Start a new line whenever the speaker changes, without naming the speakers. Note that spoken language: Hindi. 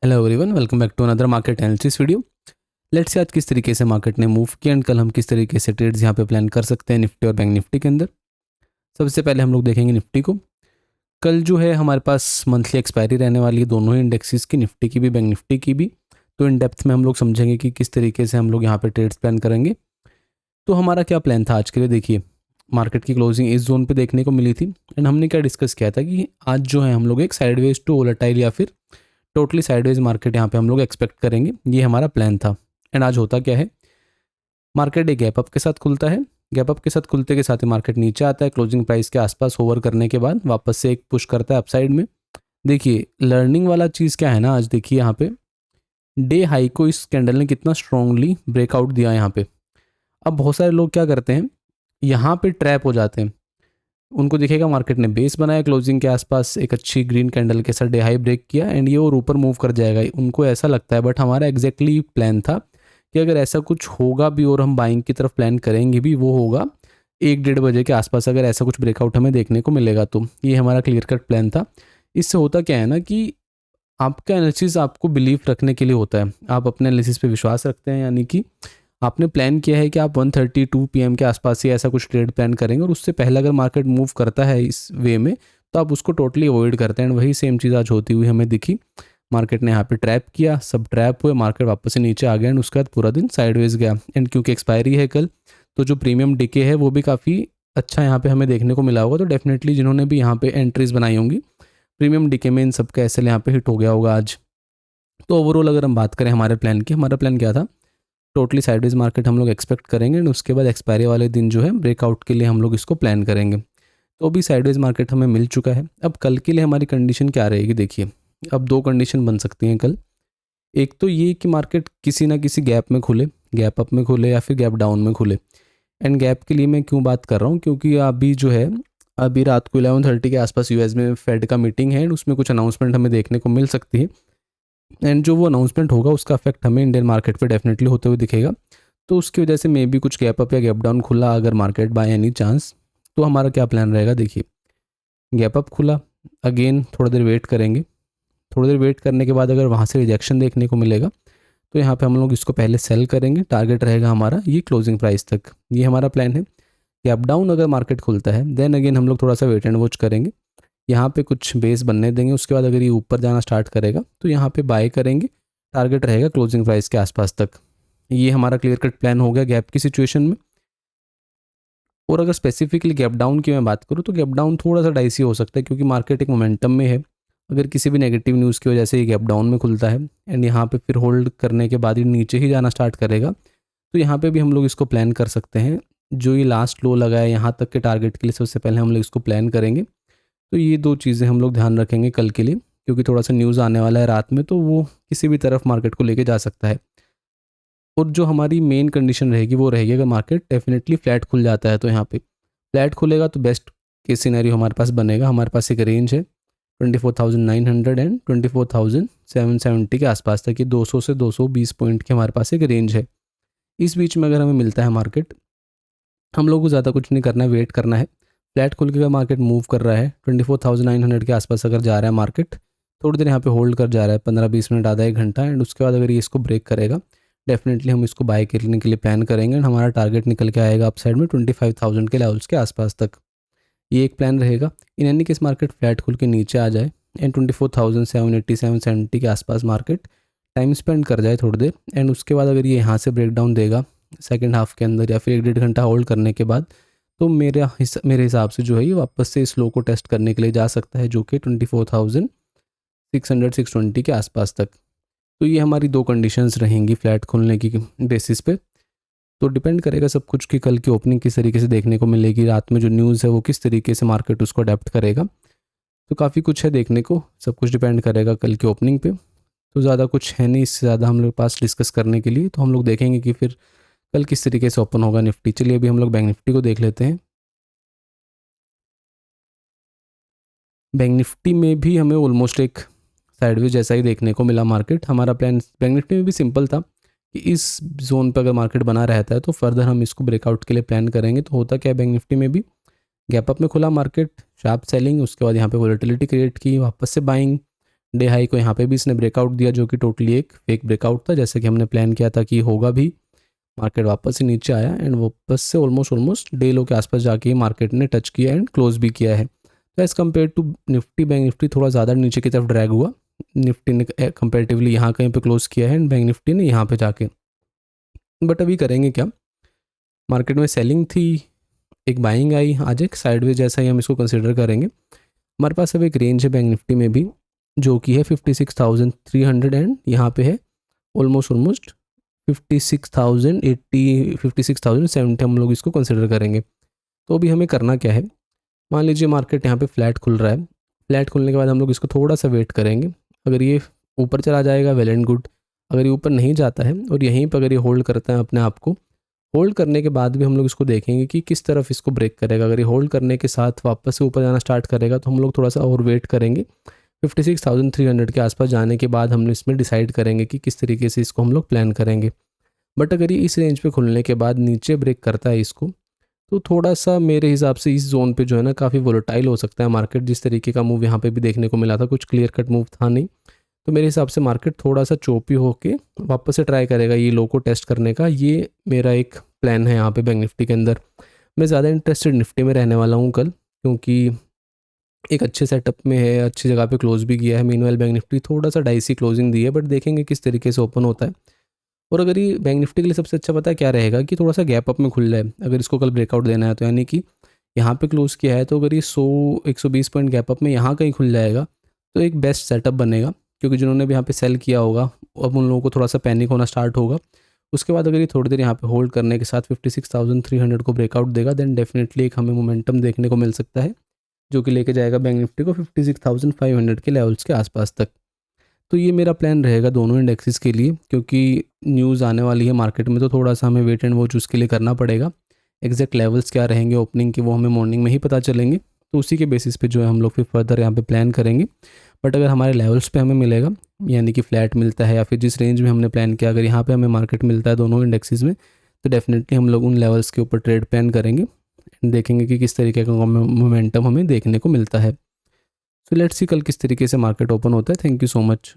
Hello everyone, welcome back to another market analysis video. Let's see आज किस तरीके से मार्केट ने मूव किया एंड कल हम किस तरीके से ट्रेड्स यहाँ पे प्लान कर सकते हैं निफ्टी और बैंक निफ्टी के अंदर। सबसे पहले हम लोग देखेंगे निफ्टी को। कल जो है हमारे पास मंथली एक्सपायरी रहने वाली है दोनों ही इंडेक्सेस की, निफ्टी की भी बैंक निफ्टी की भी। तो इन डेप्थ में हम लोग समझेंगे कि किस तरीके से हम लोग यहाँ पे ट्रेड्स प्लान करेंगे। तो हमारा क्या प्लान था आज के लिए, देखिए मार्केट की क्लोजिंग इस जोन पे देखने को मिली थी एंड हमने क्या डिस्कस किया था कि आज जो है हम लोग एक साइडवेज टू वोलेटाइल या फिर टोटली साइडवेज मार्केट यहाँ पे हम लोग एक्सपेक्ट करेंगे, ये हमारा प्लान था। एंड आज होता क्या है, मार्केट एक गैप अप के साथ खुलता है। गैप अप के साथ खुलते के साथ ही मार्केट नीचे आता है, क्लोजिंग प्राइस के आसपास होवर करने के बाद वापस से एक पुश करता है अपसाइड में। देखिए लर्निंग वाला चीज़ क्या है ना, आज देखिए यहाँ पे डे हाई को इस कैंडल ने कितना स्ट्रांगली ब्रेकआउट दिया यहाँ पे। अब बहुत सारे लोग क्या करते हैं, यहाँ पे ट्रैप हो जाते हैं। उनको दिखेगा मार्केट ने बेस बनाया, क्लोजिंग के आसपास एक अच्छी ग्रीन कैंडल के साथ डे हाई ब्रेक किया एंड ये और ऊपर मूव कर जाएगा, उनको ऐसा लगता है। बट हमारा एग्जैक्टली प्लान था कि अगर ऐसा कुछ होगा भी और हम बाइंग की तरफ प्लान करेंगे भी, वो होगा 1-1:30 के आसपास, अगर ऐसा कुछ ब्रेकआउट हमें देखने को मिलेगा तो। ये हमारा क्लियर कट प्लान था। इससे होता क्या है ना कि आपका एनालिसिस आपको बिलीव रखने के लिए होता है, आप अपने एनालिसिस पे विश्वास रखते हैं, यानी कि आपने प्लान किया है कि आप 1:32 PM के आसपास ही ऐसा कुछ ट्रेड प्लान करेंगे और उससे पहले अगर मार्केट मूव करता है इस वे में तो आप उसको टोटली अवॉइड करते हैं। एंड वही सेम चीज़ आज होती हुई हमें दिखी। मार्केट ने यहाँ पे ट्रैप किया, सब ट्रैप हुए, मार्केट वापस से नीचे आ गया एंड उसके बाद पूरा दिन साइडवेज गया। एंड क्योंकि एक्सपायरी है कल, तो जो प्रीमियम डिके है वो भी काफ़ी अच्छा यहाँ पे हमें देखने को मिला होगा। तो डेफिनेटली जिन्होंने भी यहाँ पे एंट्रीज बनाई होंगी प्रीमियम डिके में, इन सबका एसएल यहाँ पे हिट हो गया होगा आज। तो ओवरऑल अगर हम बात करें हमारे प्लान की, हमारा प्लान क्या था, टोटली साइडवेज मार्केट हम लोग एक्सपेक्ट करेंगे एंड उसके बाद एक्सपायरी वाले दिन जो है ब्रेकआउट के लिए हम लोग इसको प्लान करेंगे। तो अभी साइडवेज मार्केट हमें मिल चुका है। अब कल के लिए हमारी कंडीशन क्या रहेगी, देखिए अब दो कंडीशन बन सकती हैं कल। एक तो ये कि मार्केट किसी ना किसी गैप में खुले, गैप अप में खुले या फिर गैप डाउन में खुले। एंड गैप के लिए मैं क्यों बात कर रहा हूँ, क्योंकि अभी जो है अभी रात को 11:30 के आसपास यूएस में फेड का मीटिंग है एंड उसमें कुछ अनाउंसमेंट हमें देखने को मिल सकती है। एंड जो वो अनाउंसमेंट होगा उसका इफेक्ट हमें इंडियन मार्केट पे डेफिनेटली होते हुए दिखेगा। तो उसकी वजह से मे भी कुछ गैप अप या गैप डाउन खुला अगर मार्केट बाय एनी चांस, तो हमारा क्या प्लान रहेगा, देखिए गैप अप खुला, अगेन थोड़ी देर वेट करेंगे। थोड़ी देर वेट करने के बाद अगर वहाँ से रिजेक्शन देखने को मिलेगा तो यहाँ पे हम लोग इसको पहले सेल करेंगे। टारगेट रहेगा हमारा ये क्लोजिंग प्राइस तक, ये हमारा प्लान है। गैप डाउन अगर मार्केट खुलता है देन अगेन हम लोग थोड़ा सा वेट एंड वॉच करेंगे, यहाँ पे कुछ बेस बनने देंगे। उसके बाद अगर ये ऊपर जाना स्टार्ट करेगा तो यहाँ पे बाय करेंगे, टारगेट रहेगा क्लोजिंग प्राइस के आसपास तक। ये हमारा क्लियर कट प्लान हो गया गैप की सिचुएशन में। और अगर स्पेसिफिकली गैप डाउन की मैं बात करूँ तो गैप डाउन थोड़ा सा डाइसी हो सकता है, क्योंकि मार्केट एक मोमेंटम में है। अगर किसी भी नेगेटिव न्यूज़ की वजह से ये गैप डाउन में खुलता है एंड यहाँ पे फिर होल्ड करने के बाद ही नीचे ही जाना स्टार्ट करेगा, तो यहाँ पे भी हम लोग इसको प्लान कर सकते हैं। जो ये लास्ट लो लगा है यहाँ तक के टारगेट के लिए सबसे पहले हम लोग इसको प्लान करेंगे। तो ये दो चीज़ें हम लोग ध्यान रखेंगे कल के लिए, क्योंकि थोड़ा सा न्यूज़ आने वाला है रात में, तो वो किसी भी तरफ मार्केट को लेके जा सकता है। और जो हमारी मेन कंडीशन रहेगी वो रहेगी अगर मार्केट डेफिनेटली फ्लैट खुल जाता है, तो यहाँ पे फ्लैट खुलेगा तो बेस्ट केस सिनेरियो हमारे पास बनेगा। हमारे पास एक रेंज है 24,900 एंड 24,770 के आसपास तक, ये 200 से 220 पॉइंट की हमारे पास एक रेंज है। इस बीच में अगर हमें मिलता है मार्केट, हम लोग को ज़्यादा कुछ नहीं करना है, वेट करना है। फ्लैट खुल के अगर मार्केट मूव कर रहा है 24,900 के आसपास अगर जा रहा है मार्केट, थोड़ी देर यहाँ पे होल्ड कर जा रहा है 15-20 मिनट, आधा एक घंटा, एंड उसके बाद अगर ये इसको ब्रेक करेगा डेफिनेटली हम इसको बाय करने के लिए प्लान करेंगे एंड हमारा टारगेट निकल के आएगा अपसाइड में 25,000 के लेवल्स के आसपास तक। ये एक प्लान रहेगा। In any case market flat खुल के नीचे आ जाए एंड 24,780-770 के आसपास मार्केट टाइम स्पेंड कर जाए थोड़ी देर, एंड उसके बाद अगर ये यहाँ से ब्रेक डाउन देगा सेकेंड हाफ के अंदर या फिर 1-1.5 घंटा होल्ड करने के बाद, तो मेरे हिसाब से जो है ये वापस से इस लो को टेस्ट करने के लिए जा सकता है, जो कि 24,600-620 के आसपास तक। तो ये हमारी दो कंडीशंस रहेंगी फ्लैट खोलने की बेसिस पे। तो डिपेंड करेगा सब कुछ कि कल की ओपनिंग किस तरीके से देखने को मिलेगी, रात में जो न्यूज़ है वो किस तरीके से मार्केट उसको अडेप्ट करेगा। तो काफ़ी कुछ है देखने को, सब कुछ डिपेंड करेगा कल की ओपनिंग पे। तो ज़्यादा कुछ है नहीं इससे ज़्यादा हम लोग पास डिस्कस करने के लिए। तो हम लोग देखेंगे कि फिर कल किस तरीके से ओपन होगा निफ्टी। चलिए अभी हम लोग बैंक निफ्टी को देख लेते हैं। बैंक निफ्टी में भी हमें ऑलमोस्ट एक साइडवेज जैसा ही देखने को मिला मार्केट। हमारा प्लान बैंक निफ्टी में भी सिंपल था कि इस जोन पर अगर मार्केट बना रहता है तो फर्दर हम इसको ब्रेकआउट के लिए प्लान करेंगे। तो होता क्या है, बैंक निफ्टी में भी गैप अप में खुला मार्केट, शार्प सेलिंग, उसके बाद यहाँ पे वोलेटिलिटी क्रिएट की, वापस से बाइंग, डे हाई को यहाँ पे भी इसने ब्रेकआउट दिया, जो कि टोटली एक फेक ब्रेकआउट था, जैसे कि हमने प्लान किया था कि होगा भी। मार्केट वापस से नीचे आया एंड वापस से ऑलमोस्ट डे लो के आसपास जाके ही मार्केट ने टच किया एंड क्लोज भी किया है। तो as compared to Nifty, bank Nifty थोड़ा ज़्यादा नीचे की तरफ ड्रैग हुआ। निफ्टी ने कंपेरेटिवली यहाँ कहीं पे क्लोज किया है एंड बैंक निफ्टी ने यहाँ पे जाके। बट अभी करेंगे क्या, मार्केट में सेलिंग थी, एक बाइंग आई, आज एक साइडवेज जैसा ही हम इसको कंसिडर करेंगे। हमारे पास अब एक रेंज है बैंक निफ्टी में भी, जो कि है 56,300 एंड यहाँ पे है ऑलमोस्ट 56,080, 56,070 हम लोग इसको कंसिडर करेंगे। तो अभी हमें करना क्या है, मान लीजिए मार्केट यहाँ पे फ्लैट खुल रहा है, फ्लैट खुलने के बाद हम लोग इसको थोड़ा सा वेट करेंगे। अगर ये ऊपर चला जाएगा वेल एंड गुड, अगर ये ऊपर नहीं जाता है और यहीं पर अगर ये होल्ड करता है अपने आप को, होल्ड करने के बाद भी हम लोग इसको देखेंगे कि किस तरफ इसको ब्रेक करेगा। अगर ये होल्ड करने के साथ वापस से ऊपर जाना स्टार्ट करेगा तो हम लोग थोड़ा सा और वेट करेंगे। 56,300 के आसपास जाने के बाद हम इसमें डिसाइड करेंगे कि किस तरीके से इसको हम लोग प्लान करेंगे। बट अगर ये इस रेंज पे खुलने के बाद नीचे ब्रेक करता है इसको, तो थोड़ा सा मेरे हिसाब से इस जोन पे जो है ना काफ़ी वोलेटाइल हो सकता है मार्केट। जिस तरीके का मूव यहाँ पे भी देखने को मिला था, कुछ क्लियर कट मूव था नहीं, तो मेरे हिसाब से मार्केट थोड़ा सा चोपी होके वापस से ट्राई करेगा ये लो को टेस्ट करने का। ये मेरा एक प्लान है यहाँ पे बैंक निफ्टी के अंदर। मैं ज़्यादा इंटरेस्टेड निफ्टी में रहने वाला हूँ कल, क्योंकि एक अच्छे सेटअप में है, अच्छी जगह पे क्लोज भी किया है। मीनवाइल बैंक निफ्टी थोड़ा सा डाइसी क्लोजिंग दी है, बट देखेंगे किस तरीके से ओपन होता है। और अगर ये बैंक निफ्टी के लिए सबसे अच्छा पता है क्या रहेगा, कि थोड़ा सा गैप अप में खुल रहा है। अगर इसको कल ब्रेकआउट देना है तो यानी कि यहाँ पे क्लोज किया है, तो अगर ये 100-120 पॉइंट गैप अप में यहाँ कहीं खुल जाएगा तो एक बेस्ट सेटअप बनेगा। क्योंकि जिन्होंने भी यहाँ पे सेल किया होगा, अब उन लोगों को थोड़ा सा पैनिक होना स्टार्ट होगा। उसके बाद अगर ये थोड़ी देर यहाँ पे होल्ड करने के साथ 56,300 को ब्रेकआउट देगा, देन डेफिनेटली एक हमें मोमेंटम देखने को मिल सकता है, जो कि लेके जाएगा बैंक निफ्टी को 56,500 के लेवल्स के आसपास तक। तो ये मेरा प्लान रहेगा दोनों इंडेक्सेस के लिए, क्योंकि न्यूज़ आने वाली है मार्केट में, तो थोड़ा सा हमें वेट एंड वॉच उसके लिए करना पड़ेगा। एग्जैक्ट लेवल्स क्या रहेंगे ओपनिंग के, वो हमें मॉर्निंग में ही पता चलेंगे। तो उसी के बेसिस पे जो है हम लोग फिर फर्दर यहाँ पे प्लान करेंगे। बट अगर हमारे लेवल्स पे हमें मिलेगा, यानी कि फ्लैट मिलता है या फिर जिस रेंज में हमने प्लान किया, अगर यहाँ पे हमें मार्केट मिलता है दोनों इंडेक्सेस में, तो डेफिनेटली हम लोग उन लेवल्स के ऊपर ट्रेड प्लान करेंगे, देखेंगे कि किस तरीके का मोमेंटम हमें देखने को मिलता है। सो लेट्स सी कल किस तरीके से मार्केट ओपन होता है। Thank you so much.